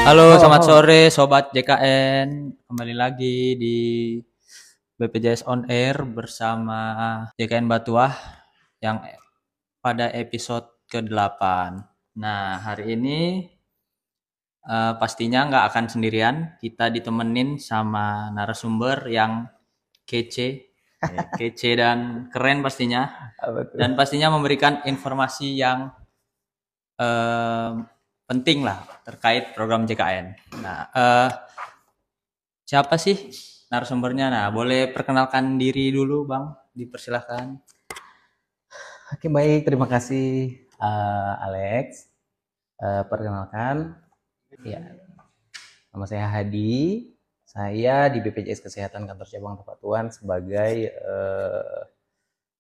Halo, selamat Halo. sore Sobat JKN. Kembali lagi di BPJS On Air bersama JKN Batuah yang pada episode ke-8. Nah, hari ini pastinya nggak akan sendirian. Kita ditemenin sama narasumber yang kece, kece dan keren pastinya. Apa tuh? Dan pastinya memberikan informasi yang eh, penting lah terkait program JKN. Nah, siapa sih narasumbernya? Nah, boleh perkenalkan diri dulu, Bang. Dipersilahkan. Oke, baik. Terima kasih, Alex. Perkenalkan, ya, nama saya Hadi. Saya di BPJS Kesehatan Kantor Cabang Tepatuan sebagai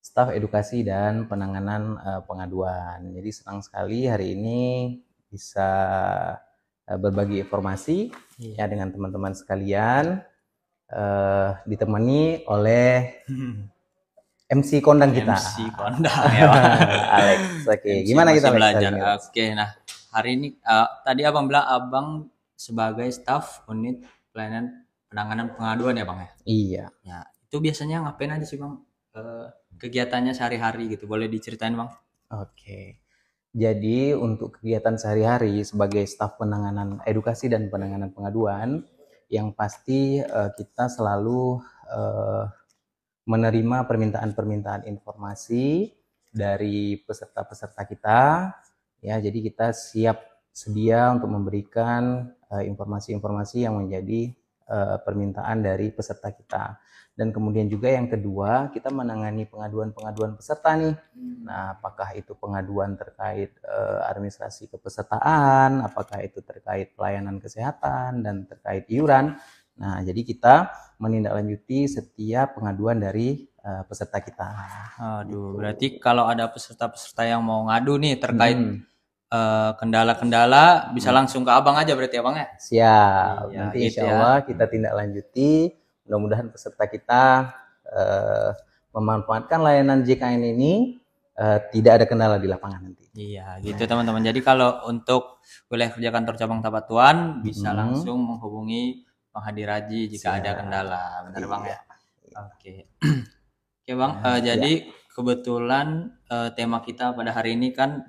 staf edukasi dan penanganan pengaduan. Jadi senang sekali hari ini bisa berbagi informasi ya dengan teman-teman sekalian, ditemani oleh MC kondang kita. MC kondang ya, Bang. Alex. Oke, MC gimana kita masih Alex hari belajar. ini, Alex? Oke, nah hari ini tadi Abang bilang Abang sebagai staf unit pelayanan penanganan pengaduan ya, Bang ya. Iya. Ya, itu biasanya ngapain aja sih, Bang? Kegiatannya sehari-hari gitu. Boleh diceritain, Bang? Oke. Jadi untuk kegiatan sehari-hari sebagai staf penanganan edukasi dan penanganan pengaduan, yang pasti kita selalu eh, menerima permintaan-permintaan informasi dari peserta-peserta kita. Ya, jadi kita siap sedia untuk memberikan informasi-informasi yang menjadi permintaan dari peserta kita. Dan kemudian juga yang kedua, kita menangani pengaduan-pengaduan peserta nih. Nah, apakah itu pengaduan terkait administrasi kepesertaan, apakah itu terkait pelayanan kesehatan dan terkait iuran. Nah, jadi kita menindaklanjuti setiap pengaduan dari peserta kita. Aduh, berarti kalau ada peserta-peserta yang mau ngadu nih terkait kendala-kendala bisa langsung ke Abang aja berarti ya, Bang ya? Siap. Iya, Nanti gitu insya ya. Allah kita tindak lanjuti. Mudah-mudahan peserta kita memanfaatkan layanan JKN ini tidak ada kendala di lapangan nanti. Iya, gitu teman-teman. Jadi kalau untuk wilayah kerja kantor cabang Tapatuan bisa langsung menghubungi Bang Hadi Raji jika ada kendala. Benar Bang ya? Oke. Oke Bang, jadi kebetulan tema kita pada hari ini kan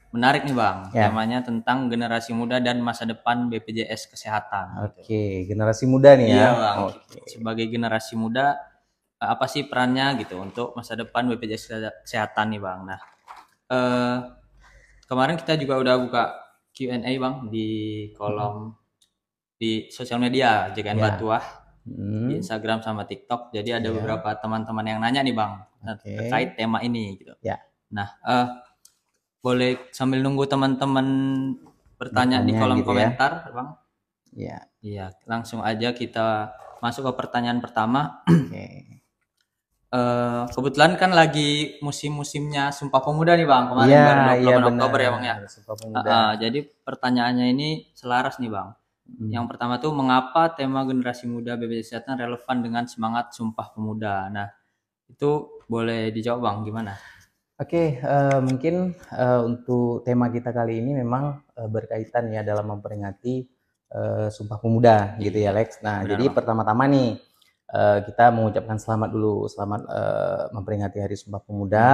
menarik nih Bang. Temanya tentang generasi muda dan masa depan BPJS Kesehatan. Oke, generasi muda nih ya. Iya Bang. Sebagai generasi muda, apa sih perannya gitu untuk masa depan BPJS Kesehatan nih Bang? Nah, kemarin kita juga udah buka Q&A Bang di kolom di sosial media JKN Batuah di Instagram sama TikTok. Jadi ada beberapa teman-teman yang nanya nih Bang terkait tema ini gitu. Nah, boleh sambil nunggu teman-teman bertanya di kolom gitu komentar, Bang. Iya, langsung aja kita masuk ke pertanyaan pertama. Kebetulan kan lagi musim-musimnya Sumpah Pemuda nih Bang, kemarin baru 28 Oktober ya Bang ya. Jadi pertanyaannya ini selaras nih Bang. Yang pertama tuh mengapa tema generasi muda BPJS Kesehatan relevan dengan semangat Sumpah Pemuda. Nah, itu boleh dijawab Bang, gimana? Oke, mungkin untuk tema kita kali ini memang berkaitan ya dalam memperingati Sumpah Pemuda gitu ya Lex. Nah, jadi pertama-tama nih kita mengucapkan selamat dulu, selamat memperingati Hari Sumpah Pemuda,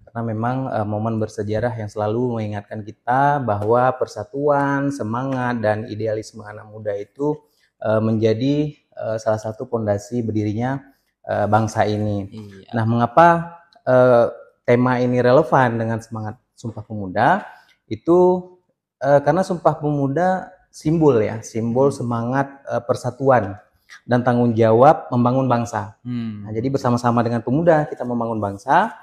karena memang momen bersejarah yang selalu mengingatkan kita bahwa persatuan, semangat, dan idealisme anak muda itu menjadi salah satu pondasi berdirinya bangsa ini. Nah, mengapa tema ini relevan dengan semangat Sumpah Pemuda? Itu karena Sumpah Pemuda simbol ya, simbol semangat persatuan dan tanggung jawab membangun bangsa. Nah, jadi bersama-sama dengan pemuda kita membangun bangsa.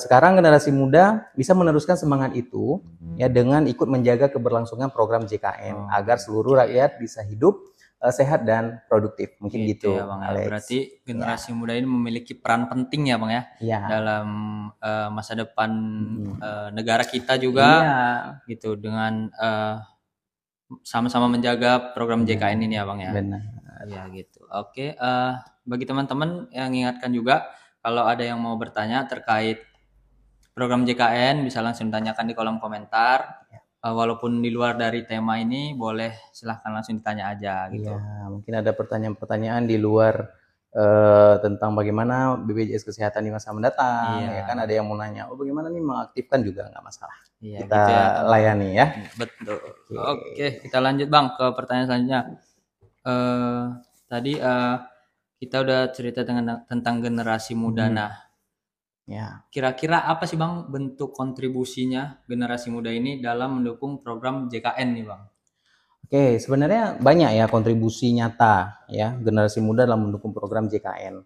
Sekarang generasi muda bisa meneruskan semangat itu ya dengan ikut menjaga keberlangsungan program JKN agar seluruh rakyat bisa hidup sehat dan produktif. Mungkin gitu ya, Bang, Alex. Berarti generasi muda ini memiliki peran penting ya Bang ya, dalam masa depan negara kita juga gitu dengan sama-sama menjaga program JKN ini ya Bang ya. Benar. Ya gitu. Oke, bagi teman-teman yang ingatkan juga kalau ada yang mau bertanya terkait program JKN bisa langsung tanyakan di kolom komentar. walaupun di luar dari tema ini boleh silahkan langsung ditanya aja gitu. Iya, mungkin ada pertanyaan-pertanyaan di luar tentang bagaimana BPJS Kesehatan di masa mendatang, ya kan ada yang mau nanya, oh bagaimana nih mengaktifkan juga nggak masalah. Iya, kita gitu ya, layani ya. Betul. Oke, kita lanjut Bang ke pertanyaan selanjutnya. Tadi kita udah cerita tentang generasi muda. Nah, ya. Kira-kira apa sih Bang bentuk kontribusinya generasi muda ini dalam mendukung program JKN nih Bang? Oke, sebenarnya banyak ya kontribusi nyata ya generasi muda dalam mendukung program JKN.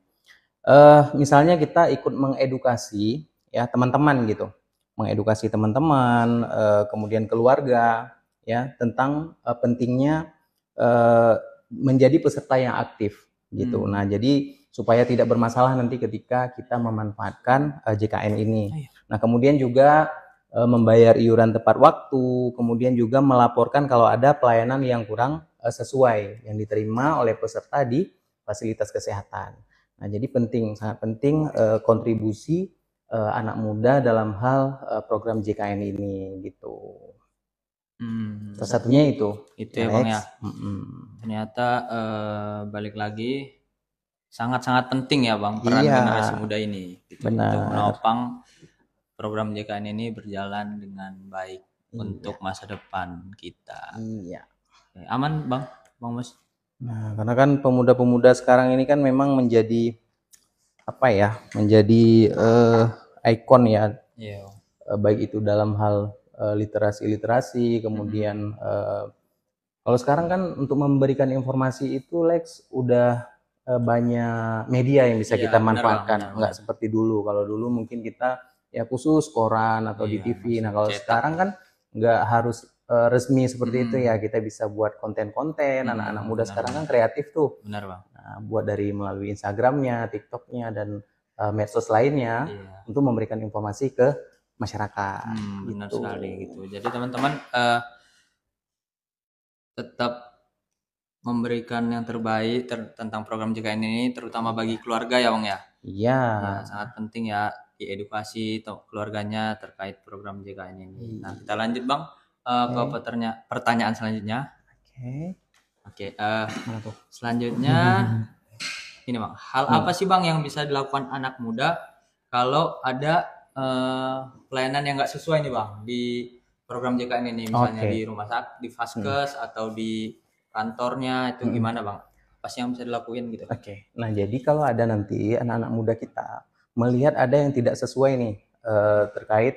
Misalnya kita ikut mengedukasi ya teman-teman gitu, mengedukasi teman-teman, kemudian keluarga ya tentang pentingnya menjadi peserta yang aktif gitu. Nah, jadi supaya tidak bermasalah nanti ketika kita memanfaatkan JKN ini. Nah, kemudian juga membayar iuran tepat waktu, kemudian juga melaporkan kalau ada pelayanan yang kurang sesuai yang diterima oleh peserta di fasilitas kesehatan. Nah, jadi sangat penting kontribusi anak muda dalam hal program JKN ini gitu. Salah satunya itu ya Bang ya. Ternyata balik lagi sangat-sangat penting ya Bang peran generasi muda ini gitu, untuk menopang program JKN ini berjalan dengan baik untuk masa depan kita. Iya. Aman Bang Mas. Nah, karena kan pemuda-pemuda sekarang ini kan memang menjadi apa ya? Menjadi ikon ya. Iya. Baik itu dalam hal literasi, kemudian kalau sekarang kan untuk memberikan informasi itu Lex udah banyak media yang bisa kita manfaatkan, nggak seperti dulu. Kalau dulu mungkin kita ya khusus koran atau di TV. Nah, kalau sekarang kan nggak harus resmi seperti itu ya, kita bisa buat konten-konten. Anak-anak muda sekarang kan kreatif tuh. Benar Bang. Nah, buat dari melalui Instagramnya, TikToknya dan medsos lainnya untuk memberikan informasi ke masyarakat. Benar sekali gitu. Jadi teman-teman tetap memberikan yang terbaik tentang program JKN ini, terutama bagi keluarga ya Bang ya. Iya. Ya, sangat penting ya diedukasi keluarganya terkait program JKN ini. Nah, kita lanjut Bang ke pertanyaan selanjutnya. Oke. Selanjutnya ini Bang, hal apa sih Bang yang bisa dilakukan anak muda kalau ada pelayanan yang nggak sesuai nih Bang di program JKN ini, misalnya di rumah sakit, di Vaskes atau di kantornya, itu gimana Bang? Apa sih yang bisa dilakuin gitu? Nah, jadi kalau ada nanti anak-anak muda kita melihat ada yang tidak sesuai nih terkait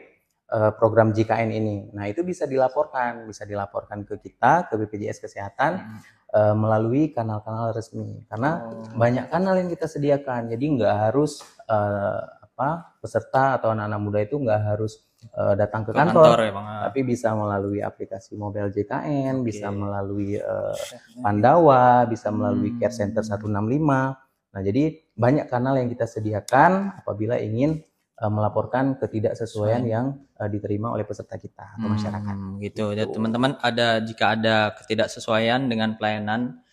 program JKN ini. Nah, itu bisa dilaporkan ke kita, ke BPJS Kesehatan melalui kanal-kanal resmi. Karena banyak kanal yang kita sediakan. Jadi nggak harus peserta atau anak-anak muda itu nggak harus datang ke kantor ya, Bang. Tapi bisa melalui aplikasi mobile JKN, bisa melalui Pandawa, bisa melalui Care Center 165. Nah, jadi banyak kanal yang kita sediakan apabila ingin melaporkan ketidaksesuaian yang diterima oleh peserta kita atau masyarakat. Gitu. Ya, teman-teman, jika ada ketidaksesuaian dengan pelayanan,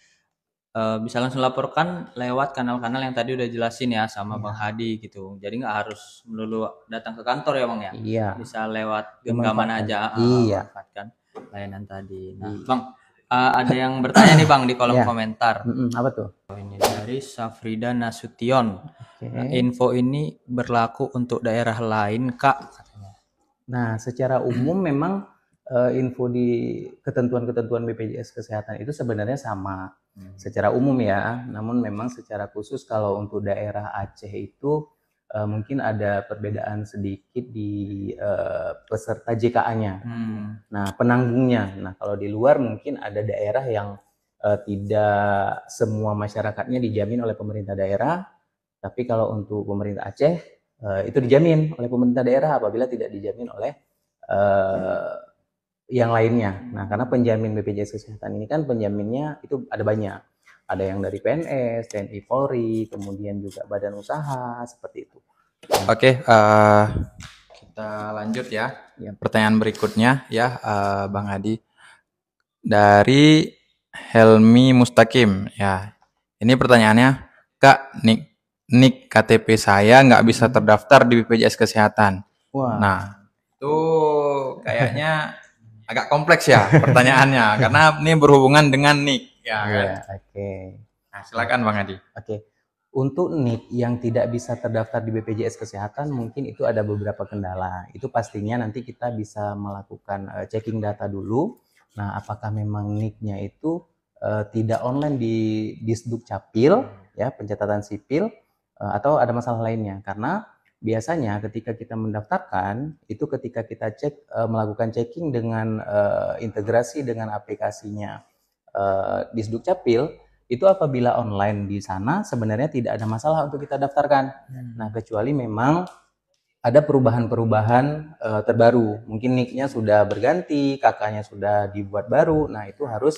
bisa langsung laporkan lewat kanal-kanal yang tadi udah jelasin ya sama Bang Hadi gitu. Jadi nggak harus melulu datang ke kantor ya Bang ya. Iya. Bisa lewat genggaman aja manfaatkan layanan tadi. Nah, Bang, ada yang bertanya nih Bang di kolom komentar. Apa tuh? Ini dari Safrida Nasution. Info ini berlaku untuk daerah lain Kak? Nah, secara umum memang info di ketentuan-ketentuan BPJS Kesehatan itu sebenarnya sama secara umum ya, namun memang secara khusus kalau untuk daerah Aceh itu mungkin ada perbedaan sedikit di peserta JKA-nya. Nah, penanggungnya. Nah, kalau di luar mungkin ada daerah yang tidak semua masyarakatnya dijamin oleh pemerintah daerah, tapi kalau untuk pemerintah Aceh itu dijamin oleh pemerintah daerah apabila tidak dijamin oleh yang lainnya. Nah, karena penjamin BPJS Kesehatan ini kan penjaminnya itu ada banyak. Ada yang dari PNS, TNI Polri, kemudian juga badan usaha, seperti itu. Oke, kita lanjut ya. Pertanyaan berikutnya ya, Bang Hadi. Dari Helmi Mustaqim ya. Ini pertanyaannya, Kak, nik KTP saya nggak bisa terdaftar di BPJS Kesehatan. Wah. Nah, itu kayaknya agak kompleks ya pertanyaannya karena ini berhubungan dengan NIK ya kan. Oke. Nah, silakan Bang Adi. Oke. Untuk NIK yang tidak bisa terdaftar di BPJS Kesehatan mungkin itu ada beberapa kendala. Itu pastinya nanti kita bisa melakukan checking data dulu. Nah, apakah memang NIK-nya itu tidak online di Disduk Capil ya, pencatatan sipil atau ada masalah lainnya. Karena biasanya ketika kita mendaftarkan itu ketika kita melakukan checking dengan integrasi dengan aplikasinya Disduk Capil, itu apabila online di sana sebenarnya tidak ada masalah untuk kita daftarkan. Nah, kecuali memang ada perubahan-perubahan terbaru. Mungkin NIK-nya sudah berganti, KK-nya sudah dibuat baru. Nah, itu harus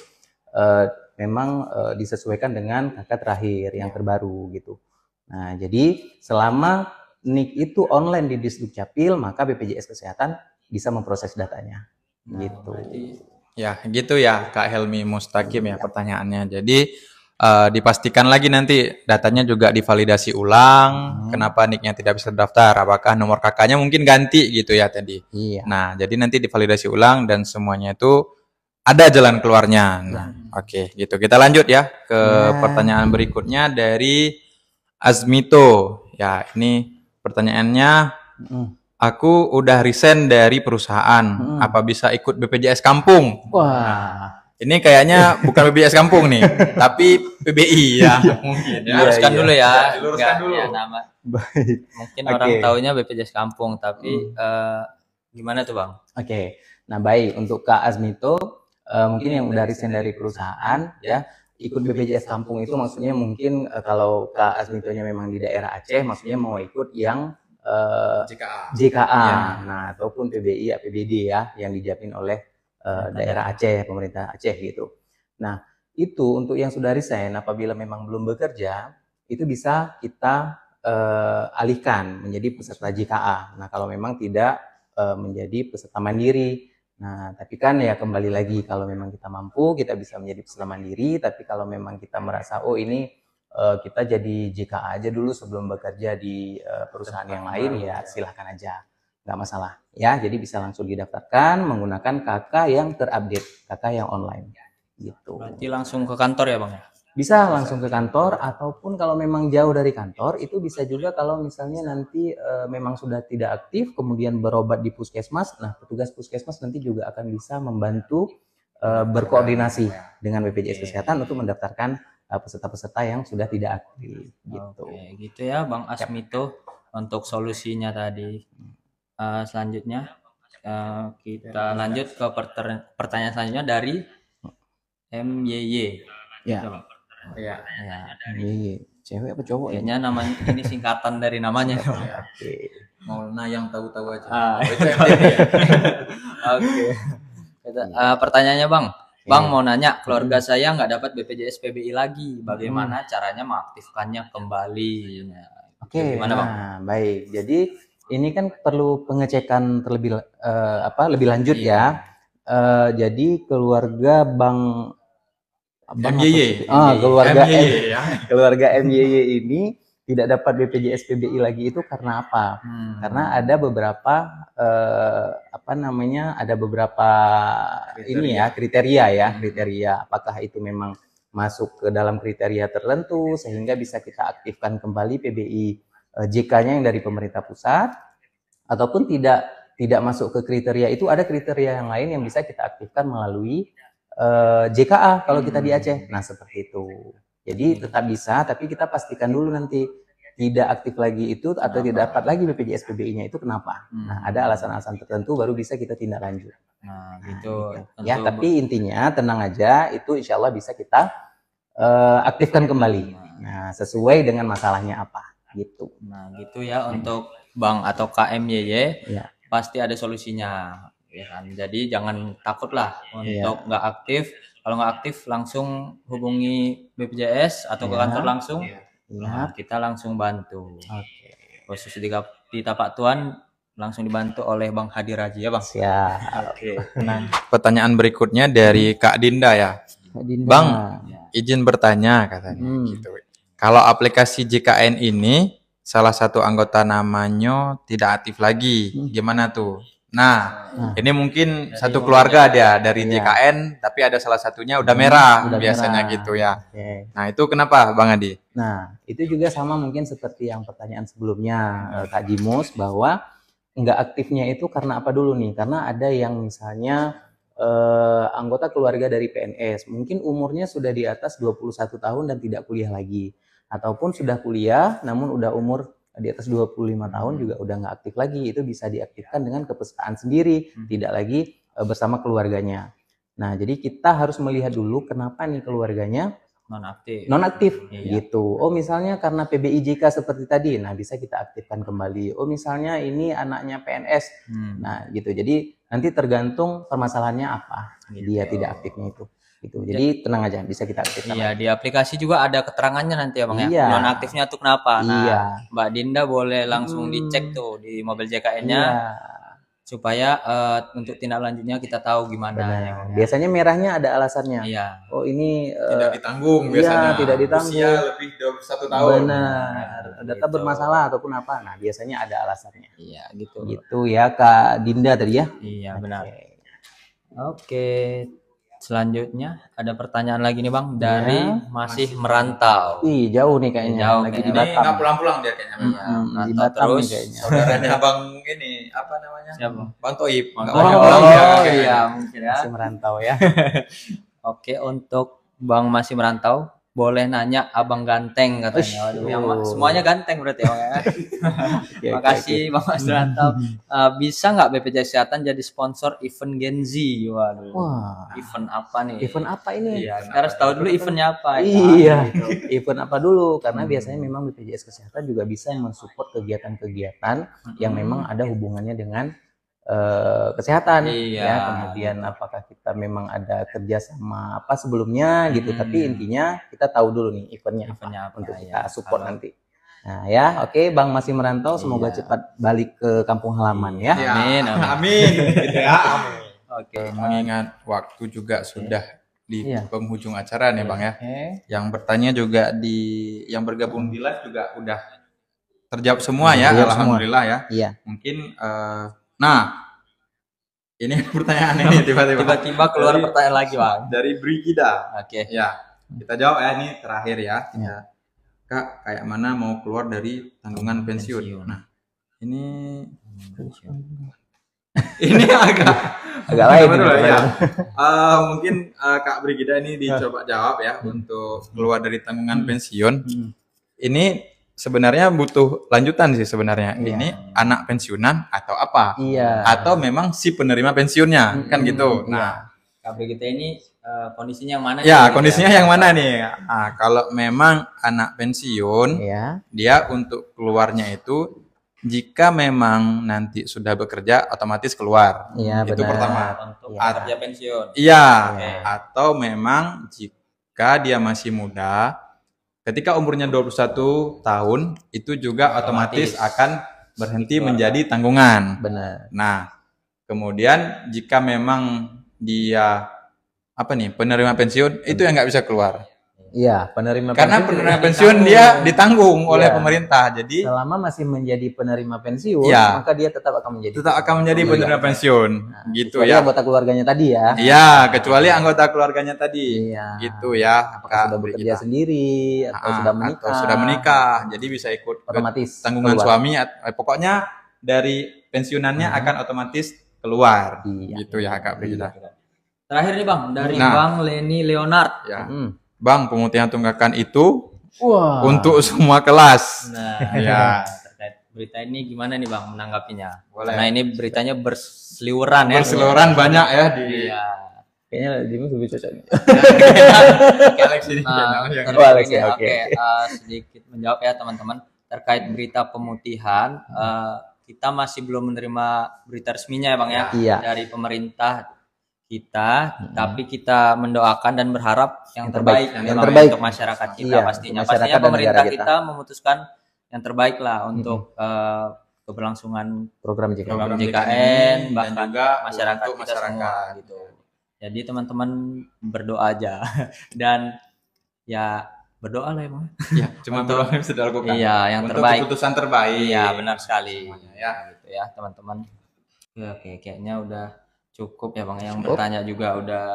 memang disesuaikan dengan KK terakhir yang terbaru gitu. Nah, jadi selama NIK itu online di Disduk Capil, maka BPJS Kesehatan bisa memproses datanya. Gitu. Ya, gitu ya Kak Helmi Mustaqim ya pertanyaannya. Jadi dipastikan lagi nanti datanya juga divalidasi ulang. Kenapa NIK-nya tidak bisa terdaftar? Apakah nomor KK-nya mungkin ganti gitu ya tadi? Iya. Nah, jadi nanti divalidasi ulang dan semuanya itu ada jalan keluarnya. Nah, oke, gitu. Kita lanjut ya ke pertanyaan berikutnya dari Azmito. Ya, ini pertanyaannya. Aku udah resign dari perusahaan. Apa bisa ikut BPJS Kampung? Wah. Ini kayaknya bukan BPJS Kampung nih, tapi PBI ya mungkin. Ya. Luruskan dulu ya. Luruskan dulu. Ya, nama. Baik. Mungkin orang taunya BPJS Kampung, tapi gimana tuh Bang? Oke. Nah, baik untuk Kak Azmito, mungkin yang udah resign dari perusahaan ya, ikut BPJS Kampung itu maksudnya mungkin kalau Kak Azmitonya memang di daerah Aceh, maksudnya mau ikut yang JKA. Nah, ataupun PBI, APBD ya, yang dijamin oleh daerah Aceh, pemerintah Aceh gitu. Nah, itu untuk yang sudah resign, apabila memang belum bekerja, itu bisa kita alihkan menjadi peserta JKA. Nah, kalau memang tidak menjadi peserta mandiri. Nah, tapi kan ya kembali lagi, kalau memang kita mampu, kita bisa menjadi peserta mandiri. Tapi kalau memang kita merasa, oh ini kita jadi JKA aja dulu sebelum bekerja di perusahaan yang lain, ya silahkan aja. Nggak masalah ya, jadi bisa langsung didaftarkan menggunakan KK yang terupdate, KK yang online gitu. Berarti langsung ke kantor ya Bang? Bisa langsung ke kantor, ataupun kalau memang jauh dari kantor itu bisa juga kalau misalnya nanti memang sudah tidak aktif kemudian berobat di puskesmas. Nah, petugas puskesmas nanti juga akan bisa membantu berkoordinasi dengan BPJS Kesehatan untuk mendaftarkan peserta-peserta yang sudah tidak aktif gitu. Oke, gitu ya Bang Asmito untuk solusinya tadi. Selanjutnya kita lanjut ke pertanyaan selanjutnya dari MYY. Ya. Ya. MYY. Cewek apa cowok? Kayaknya namanya ini singkatan dari namanya. Oke. Mau yang tahu-tahu aja. Oke. Pertanyaannya Bang. Bang mau nanya, keluarga saya nggak dapat BPJS PBI lagi. Bagaimana caranya mengaktifkannya kembali? Oke. Gimana Bang? Nah, baik. Jadi ini kan perlu pengecekan terlebih lebih lanjut ya. Jadi keluarga MYY. Keluarga MYY ini tidak dapat BPJS PBI lagi itu karena apa? Karena ada beberapa ada beberapa kriteria. Apakah itu memang masuk ke dalam kriteria tertentu sehingga bisa kita aktifkan kembali PBI JK-nya yang dari pemerintah pusat, ataupun tidak masuk ke kriteria itu, ada kriteria yang lain yang bisa kita aktifkan melalui JKA kalau kita di Aceh. Nah, seperti itu. Jadi tetap bisa, tapi kita pastikan dulu nanti tidak aktif lagi itu atau tidak dapat lagi BPJS PBI-nya itu kenapa. Nah, ada alasan-alasan tertentu baru bisa kita tindak lanjut. Nah, gitu. Ya, tapi intinya tenang aja, itu insya Allah bisa kita aktifkan kembali. Nah, sesuai dengan masalahnya apa. Gitu. Nah, gitu ya untuk Bang atau KMYY ya. Pasti ada solusinya ya kan. Jadi jangan takut lah untuk nggak aktif. Kalau nggak aktif langsung hubungi BPJS atau ke kantor langsung. Nah, kita langsung bantu. Khusus di Tapak Tuan langsung dibantu oleh Bang Hadi Raji ya Bang. Siap. Nah, pertanyaan berikutnya dari Kak Dinda ya. Bang, izin bertanya katanya gitu. Kalau aplikasi JKN ini salah satu anggota namanya tidak aktif lagi, gimana tuh? Nah, ini mungkin satu keluarga dia dari JKN, tapi ada salah satunya udah merah biasanya merah. Gitu ya. Nah, itu kenapa Bang Adi? Nah, itu juga sama mungkin seperti yang pertanyaan sebelumnya Kak Jimus, bahwa nggak aktifnya itu karena apa dulu nih? Karena ada yang misalnya anggota keluarga dari PNS, mungkin umurnya sudah di atas 21 tahun dan tidak kuliah lagi, ataupun sudah kuliah namun udah umur di atas 25 tahun juga udah nggak aktif lagi. Itu bisa diaktifkan dengan kepesertaan sendiri, tidak lagi bersama keluarganya. Nah, jadi kita harus melihat dulu kenapa nih keluarganya nonaktif gitu. Oh, misalnya karena PBIJK seperti tadi, nah bisa kita aktifkan kembali. Oh, misalnya ini anaknya PNS, nah gitu. Jadi nanti tergantung permasalahannya apa dia tidak aktifnya itu. Gitu. Jadi tenang aja, bisa kita aktifkan. Iya, di aplikasi juga ada keterangannya nanti ya Bang ya. Nonaktifnya tuh kenapa? Nah, Mbak Dinda boleh langsung dicek tuh di mobil JKN-nya. Supaya untuk tindak lanjutnya kita tahu gimana. Ya. Biasanya merahnya ada alasannya. Iya. Oh, ini tidak ditanggung biasanya. Iya, tidak ditanggung. Usia lebih dari 1 tahun. Benar. Data bermasalah ataupun apa. Nah, biasanya ada alasannya. Iya, gitu. Gitu ya Kak Dinda tadi ya. Iya, benar. Oke. Selanjutnya ada pertanyaan lagi nih Bang dari masih merantau. Ih, jauh nih kayaknya. Jauh lagi kayaknya. di Batam. Nggak pulang-pulang dia kayaknya. Di Batam terus nih kayaknya. Saudaranya Bang ini apa namanya? Siapa? Bang Toib. Iya, mungkin ya. Masih merantau ya. Oke, untuk Bang masih merantau, boleh nanya Abang Ganteng katanya. Waduh, yang semuanya ganteng berarti ya. Makasih Bang Mas Merantau. Bisa nggak BPJS Kesehatan jadi sponsor event Gen Z? Waduh. Wah. Event apa nih? Event apa ini? Iya, kita harus tahu dulu eventnya apa. Iya. Gitu. Event apa dulu? Karena biasanya memang BPJS Kesehatan juga bisa mensupport kegiatan-kegiatan yang memang ada hubungannya dengan kesehatan, ya. Kemudian apakah kita memang ada kerja sama apa sebelumnya gitu, tapi intinya kita tahu dulu nih eventnya apa untuk kita support nanti. Nah ya, oke Bang masih merantau, semoga cepat balik ke kampung halaman ya. Amin, amin. Amin. Gitu ya. Amin. Oke. Mengingat waktu juga sudah di penghujung acara nih Bang ya. Yang bertanya juga yang bergabung di live juga udah terjawab semua ya, alhamdulillah ya. Iya. Mungkin nah, ini pertanyaan ini tiba-tiba keluar pertanyaan lagi Bang. Dari Brigida. Oke. Ya, kita jawab ya, ini terakhir ya. Kak, kayak mana mau keluar dari tanggungan pensiun? Nah, ini ini agak lain ya. Mungkin Kak Brigida ini dicoba jawab ya untuk keluar dari tanggungan pensiun. Ini sebenarnya butuh lanjutan sih sebenarnya. Ini anak pensiunan atau apa? Atau memang si penerima pensiunnya kan gitu. Nah, Kak Brigita ini kondisinya yang mana? Ya, kondisinya yang mana nih? Nah, kalau memang anak pensiun, dia untuk keluarnya itu jika memang nanti sudah bekerja otomatis keluar. Itu pertama. Untuk kerja pensiun. Iya. Atau memang jika dia masih muda, ketika umurnya 21 tahun, itu juga otomatis akan berhenti menjadi tanggungan. Benar. Nah, kemudian jika memang dia penerima pensiun, itu yang nggak bisa keluar. Iya, penerima karena penerima pensiun dia ditanggung oleh pemerintah. Jadi selama masih menjadi penerima pensiun, maka dia tetap akan menjadi penerima pensiun. Gitu kecuali ya. Anggota keluarganya tadi ya. Iya, kecuali anggota keluarganya tadi. Gitu ya. Apakah sudah bekerja sendiri atau sudah menikah. Jadi bisa ikut otomatis tanggungan suami. Pokoknya dari pensiunannya akan otomatis keluar. Gitu ya Kak Brigida. Terakhir nih Bang, dari Bang Leni Leonard. Ya. Bang, pemutihan tunggakan itu untuk semua kelas. Nah, ya. Terkait berita ini gimana nih Bang menanggapinya? Boleh. Nah, ini beritanya berseliweran ya. Berseliweran banyak ya di. Iya. Kayaknya Dimas lebih cocok. Alex ini. Oke, sedikit menjawab ya teman-teman terkait berita pemutihan. Kita masih belum menerima berita resminya ya Bang ya dari pemerintah kita, tapi kita mendoakan dan berharap yang terbaik untuk masyarakat kita pastinya pemerintah kita memutuskan yang terbaik lah untuk keberlangsungan program JKN bahkan juga masyarakat kita semua gitu. Jadi teman-teman berdoa aja dan ya berdoa lah emang. Ya, cuma berdoa yang bisa dilakukan. Iya, yang untuk terbaik. Keputusan terbaik. Iya, benar sekali. Ya, gitu ya, teman-teman. Ya, oke, kayaknya udah cukup ya Bang. Yang bertanya juga udah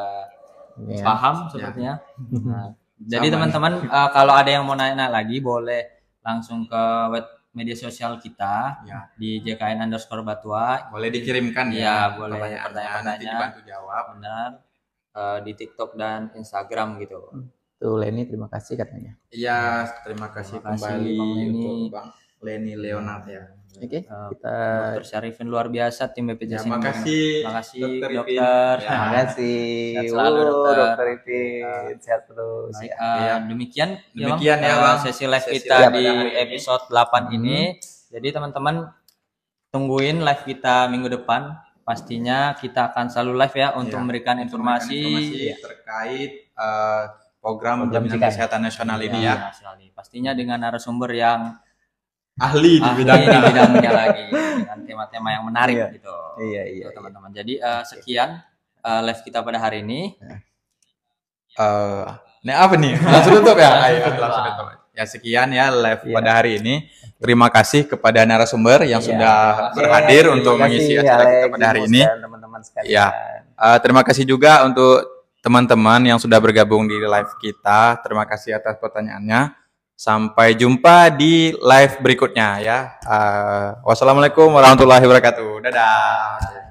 paham sepertinya. Nah, jadi teman-teman kalau ada yang mau nanya lagi boleh langsung ke web media sosial kita di JKN_Batua. Boleh dikirimkan ya, boleh pertanyaan-pertanyaan nanti dibantu jawab. Benar. Di TikTok dan Instagram gitu. Tuh Leni, terima kasih katanya. Iya, terima kasih kembali untuk Bang Leni Leonard ya. Oke, kita Dr. Syarifin luar biasa tim BPJS. Terima kasih dokter. Terima kasih. Sehat selalu Dokter Ipin, sehat terus. Baik, demikian ya Bang sesi live kita di episode 8 ini. Jadi teman-teman tungguin live kita minggu depan. Pastinya kita akan selalu live ya untuk memberikan informasi terkait program jaminan kesehatan nasional ini ya. Pastinya dengan narasumber yang ahli di bidangnya lagi dengan tema-tema yang menarik gitu. Iya, teman-teman. Jadi sekian live kita pada hari ini. Ini apa nih? Langsung tutup ya? Langsung tutup. Ya sekian ya live pada hari ini. Terima kasih kepada narasumber yang sudah berhadir untuk mengisi acara kita pada hari ini. Teman-teman sekalian. Ya, terima kasih juga untuk teman-teman yang sudah bergabung di live kita. Terima kasih atas pertanyaannya. Sampai jumpa di live berikutnya ya. Wassalamualaikum warahmatullahi wabarakatuh. Dadah.